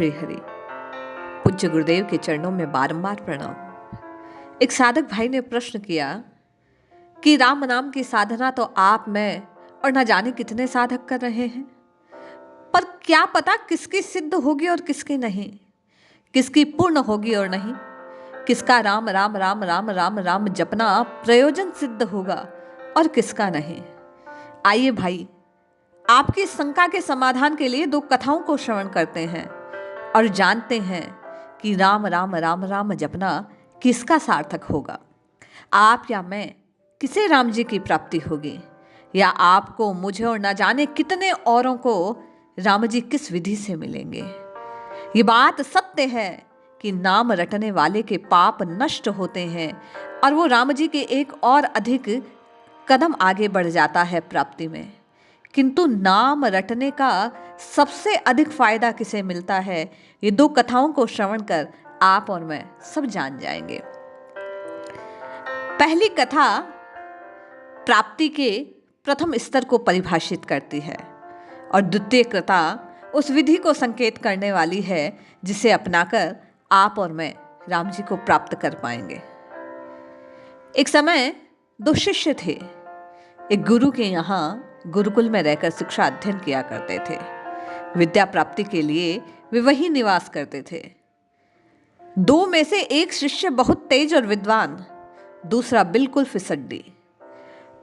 श्री हरि। पूज्य गुरुदेव के चरणों में बारंबार प्रणाम। एक साधक भाई ने प्रश्न किया कि राम नाम की साधना तो आप, मैं और न जाने कितने साधक कर रहे हैं, पर क्या पता किसकी सिद्ध होगी और किसकी नहीं, किसकी पूर्ण होगी और नहीं, किसका राम राम राम राम राम राम जपना प्रयोजन सिद्ध होगा और किसका नहीं। आइए भाई, आपकी शंका के समाधान के लिए दो कथाओं को श्रवण करते हैं और जानते हैं कि राम राम राम राम जपना किसका सार्थक होगा। आप या मैं, किसे राम जी की प्राप्ति होगी, या आपको, मुझे और न जाने कितने औरों को राम जी किस विधि से मिलेंगे। ये बात सत्य है कि नाम रटने वाले के पाप नष्ट होते हैं और वो राम जी के एक और अधिक कदम आगे बढ़ जाता है प्राप्ति में। किंतु नाम रटने का सबसे अधिक फायदा किसे मिलता है, ये दो कथाओं को श्रवण कर आप और मैं सब जान जाएंगे। पहली कथा प्राप्ति के प्रथम स्तर को परिभाषित करती है और द्वितीय कथा उस विधि को संकेत करने वाली है जिसे अपनाकर आप और मैं राम जी को प्राप्त कर पाएंगे। एक समय दो शिष्य थे। एक गुरु के यहाँ गुरुकुल में रहकर शिक्षा अध्ययन किया करते थे। विद्या प्राप्ति के लिए वे वहीं निवास करते थे। दो में से एक शिष्य बहुत तेज और विद्वान, दूसरा बिल्कुल फिसड्डी।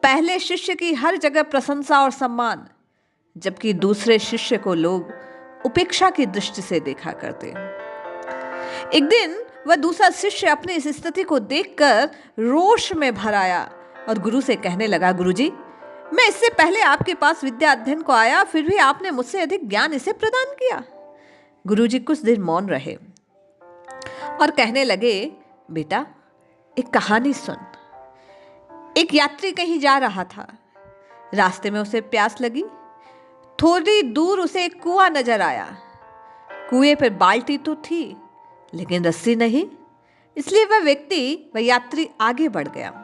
पहले शिष्य की हर जगह प्रशंसा और सम्मान, जबकि दूसरे शिष्य को लोग उपेक्षा की दृष्टि से देखा करते। एक दिन वह दूसरा शिष्य अपनी इस स्थिति को देखकर रोष में भर आया और गुरु से कहने लगा, गुरुजी, मैं इससे पहले आपके पास विद्या अध्ययन को आया, फिर भी आपने मुझसे अधिक ज्ञान इसे प्रदान किया। गुरुजी कुछ देर मौन रहे और कहने लगे, बेटा, एक कहानी सुन। एक यात्री कहीं जा रहा था। रास्ते में उसे प्यास लगी। थोड़ी दूर उसे एक कुआं नजर आया। कुएं पर बाल्टी तो थी, लेकिन रस्सी नहीं, इसलिए वह यात्री आगे बढ़ गया।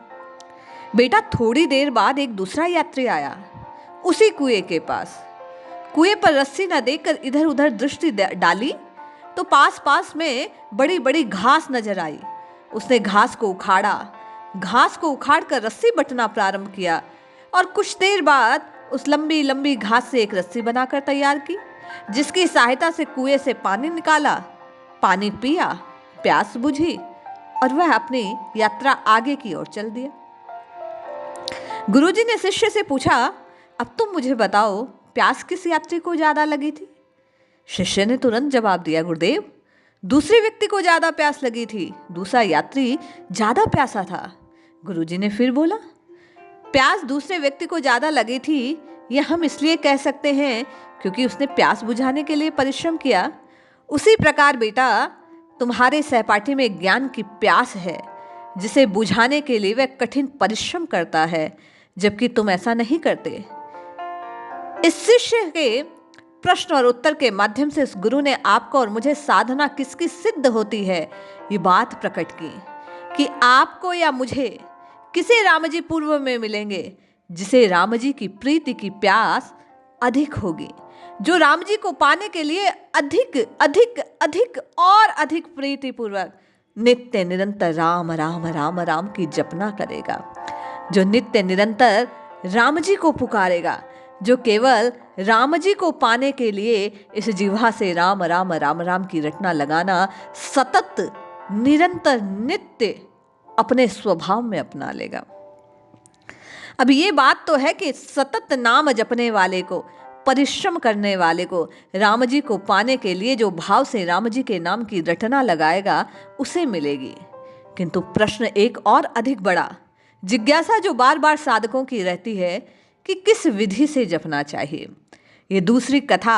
बेटा, थोड़ी देर बाद एक दूसरा यात्री आया उसी कुएं के पास। कुएं पर रस्सी न देखकर इधर उधर दृष्टि डाली तो पास में बड़ी बड़ी घास नजर आई। उसने घास को उखाड़कर रस्सी बटना प्रारंभ किया और कुछ देर बाद उस लंबी लंबी घास से एक रस्सी बनाकर तैयार की, जिसकी सहायता से कुएं से पानी निकाला, पानी पिया, प्यास बुझी और वह अपनी यात्रा आगे की ओर चल दिया। गुरुजी ने शिष्य से पूछा, अब तुम मुझे बताओ, प्यास किस यात्री को ज्यादा लगी थी? शिष्य ने तुरंत जवाब दिया, गुरुदेव, दूसरे व्यक्ति को ज्यादा प्यास लगी थी, दूसरा यात्री ज्यादा प्यासा था। गुरुजी ने फिर बोला, प्यास दूसरे व्यक्ति को ज्यादा लगी थी, यह हम इसलिए कह सकते हैं क्योंकि उसने प्यास बुझाने के लिए परिश्रम किया। उसी प्रकार बेटा, तुम्हारे सहपाठी में ज्ञान की प्यास है, जिसे बुझाने के लिए वह कठिन परिश्रम करता है, जबकि तुम ऐसा नहीं करते। इस शिष्य के प्रश्न और उत्तर के माध्यम से उस गुरु ने आपको और मुझे साधना किसकी सिद्ध होती है ये बात प्रकट की कि आपको या मुझे किसे राम जी पूर्व में मिलेंगे, जिसे राम जी की प्रीति की प्यास अधिक होगी, जो राम जी को पाने के लिए अधिक अधिक अधिक और अधिक प्रीति पूर्वक नित्य निरंतर राम राम राम राम की जपना करेगा, जो नित्य निरंतर राम जी को पुकारेगा, जो केवल राम जी को पाने के लिए इस जिह्वा से राम राम राम राम की रटना लगाना सतत निरंतर नित्य अपने स्वभाव में अपना लेगा। अब ये बात तो है कि सतत नाम जपने वाले को, परिश्रम करने वाले को, राम जी को पाने के लिए जो भाव से राम जी के नाम की रटना लगाएगा उसे मिलेगी। किंतु प्रश्न एक और अधिक बड़ा, जिज्ञासा जो बार बार साधकों की रहती है कि किस विधि से जपना चाहिए। ये दूसरी कथा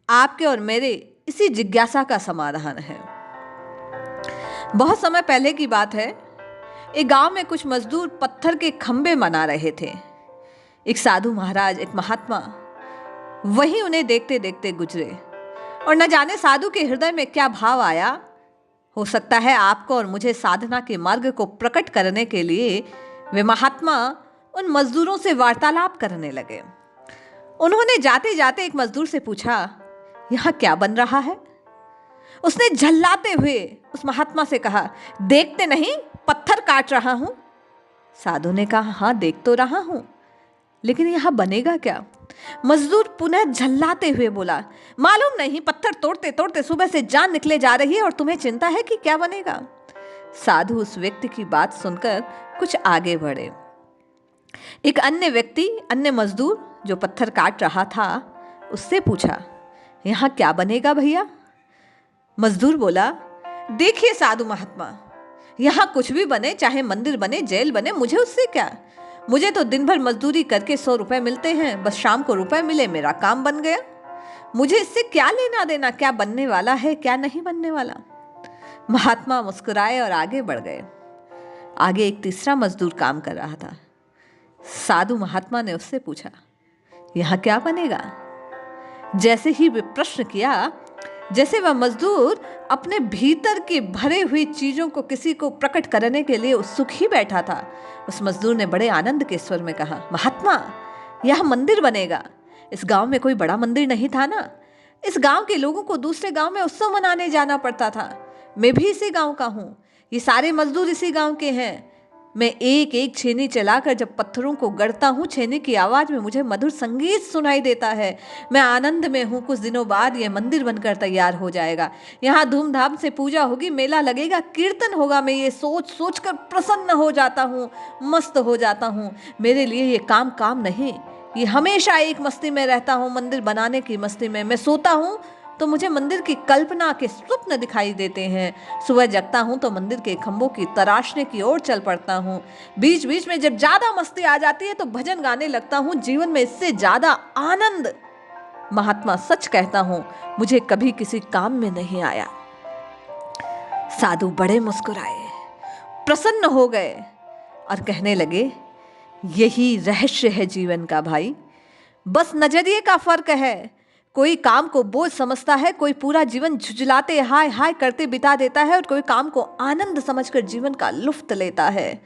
आपके और मेरे इसी जिज्ञासा का समाधान है। बहुत समय पहले की बात है। एक गांव में कुछ मजदूर पत्थर के खंबे बना रहे थे। एक साधु महाराज, एक महात्मा वहीं उन्हें देखते देखते गुजरे और न जाने साधु के हृदय में क्या भाव आया। हो सकता है आपको और मुझे साधना के मार्ग को प्रकट करने के लिए वे महात्मा उन मजदूरों से वार्तालाप करने लगे। उन्होंने जाते जाते एक मजदूर से पूछा, यहाँ क्या बन रहा है? उसने झल्लाते हुए उस महात्मा से कहा, देखते नहीं पत्थर काट रहा हूं। साधु ने कहा, हाँ देख तो रहा हूं, लेकिन यहां बनेगा क्या? मजदूर पुनः झल्लाते हुए बोला, मालूम नहीं, पत्थर तोड़ते तोड़ते सुबह से जान निकले जा रही है और तुम्हें चिंता है कि क्या बनेगा। साधु उस व्यक्ति की बात सुनकर कुछ आगे बढ़े। एक अन्य मजदूर जो पत्थर काट रहा था, उससे पूछा, यहां क्या बनेगा भैया? मजदूर बोला, देखिए साधु महात्मा, यहां कुछ भी बने, चाहे मंदिर बने, जेल बने, मुझे उससे क्या? मुझे तो दिन भर मजदूरी करके 100 रुपए मिलते हैं, बस शाम को रुपए मिले, मेरा काम बन गया। मुझे इससे क्या लेना देना, क्या बनने वाला है, क्या नहीं बनने वाला। महात्मा मुस्कुराए और आगे बढ़ गए। आगे एक तीसरा मजदूर काम कर रहा था। साधु महात्मा ने उससे पूछा, यहां क्या बनेगा? जैसे ही वे प्रश्न किया, जैसे वह मजदूर अपने भीतर की भरे हुई चीजों को किसी को प्रकट करने के लिए उत्सुक ही बैठा था, उस मजदूर ने बड़े आनंद के स्वर में कहा, महात्मा, यह मंदिर बनेगा। इस गांव में कोई बड़ा मंदिर नहीं था ना। इस गांव के लोगों को दूसरे गांव में उत्सव मनाने जाना पड़ता था। मैं भी इसी गांव का हूं, ये सारे मजदूर इसी गांव के हैं। मैं एक एक छेनी चलाकर जब पत्थरों को गढ़ता हूँ, छेनी की आवाज में मुझे मधुर संगीत सुनाई देता है। मैं आनंद में हूँ। कुछ दिनों बाद यह मंदिर बनकर तैयार हो जाएगा। यहाँ धूमधाम से पूजा होगी, मेला लगेगा, कीर्तन होगा। मैं ये सोच सोच कर प्रसन्न हो जाता हूँ, मस्त हो जाता हूँ। मेरे लिए ये काम नहीं, ये हमेशा एक मस्ती में रहता हूँ, मंदिर बनाने की मस्ती में। मैं सोता हूँ तो मुझे मंदिर की कल्पना के स्वप्न दिखाई देते हैं। सुबह जगता हूं तो मंदिर के खंभों की तराशने की ओर चल पड़ता हूं। बीच बीच में जब ज्यादा मस्ती आ जाती है तो भजन गाने लगता हूं। जीवन में इससे ज्यादा आनंद, महात्मा सच कहता हूं, मुझे कभी किसी काम में नहीं आया। साधु बड़े मुस्कुराए, प्रसन्न हो गए और कहने लगे, यही रहस्य है जीवन का भाई, बस नजरिए का फर्क है। कोई काम को बोझ समझता है, कोई पूरा जीवन झुझलाते हाय हाय करते बिता देता है, और कोई काम को आनंद समझकर जीवन का लुत्फ लेता है।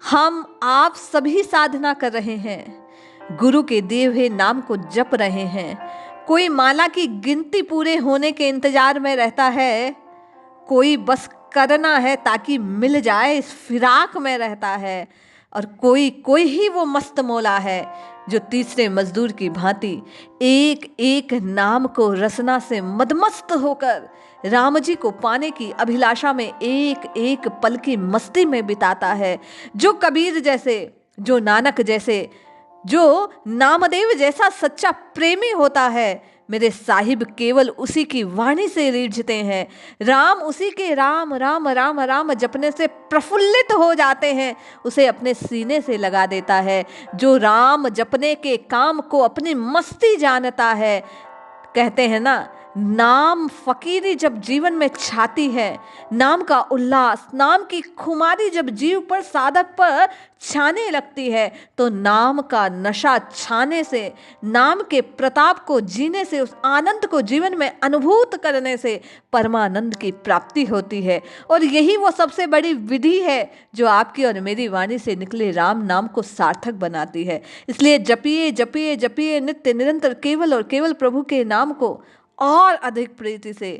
हम आप सभी साधना कर रहे हैं, गुरु के दिए हुए नाम को जप रहे हैं। कोई माला की गिनती पूरे होने के इंतजार में रहता है, कोई बस करना है ताकि मिल जाए इस फिराक में रहता है, और कोई ही वो मस्त मौला है जो तीसरे मजदूर की भांति एक एक नाम को रसना से मदमस्त होकर राम जी को पाने की अभिलाषा में एक एक पल की मस्ती में बिताता है। जो कबीर जैसे, जो नानक जैसे, जो नामदेव जैसा सच्चा प्रेमी होता है, मेरे साहिब केवल उसी की वाणी से रीझते हैं। राम उसी के राम राम राम राम जपने से प्रफुल्लित हो जाते हैं, उसे अपने सीने से लगा देता है। जो राम जपने के काम को अपनी मस्ती जानता है, कहते हैं ना, नाम फकीरी जब जीवन में छाती है, नाम का उल्लास, नाम की खुमारी जब जीव पर, साधक पर छाने लगती है, तो नाम का नशा छाने से, नाम के प्रताप को जीने से, उस आनंद को जीवन में अनुभूत करने से परमानंद की प्राप्ति होती है। और यही वो सबसे बड़ी विधि है जो आपकी और मेरी वाणी से निकले राम नाम को सार्थक बनाती है। इसलिए जपिए जपिए जपिए नित्य निरंतर केवल और केवल प्रभु के नाम को और अधिक प्रीति से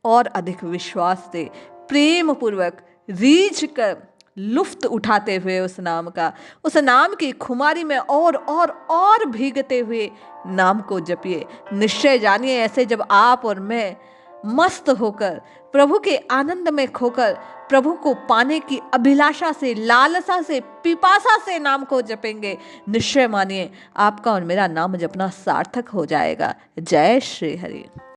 और अधिक विश्वास से प्रेम पूर्वक रीझ कर लुफ्त उठाते हुए उस नाम का, उस नाम की खुमारी में और भीगते हुए नाम को जपिए। निश्चय जानिए, ऐसे जब आप और मैं मस्त होकर, प्रभु के आनंद में खोकर, प्रभु को पाने की अभिलाषा से, लालसा से, पिपासा से नाम को जपेंगे, निश्चय मानिए आपका और मेरा नाम जपना सार्थक हो जाएगा। जय श्री हरि।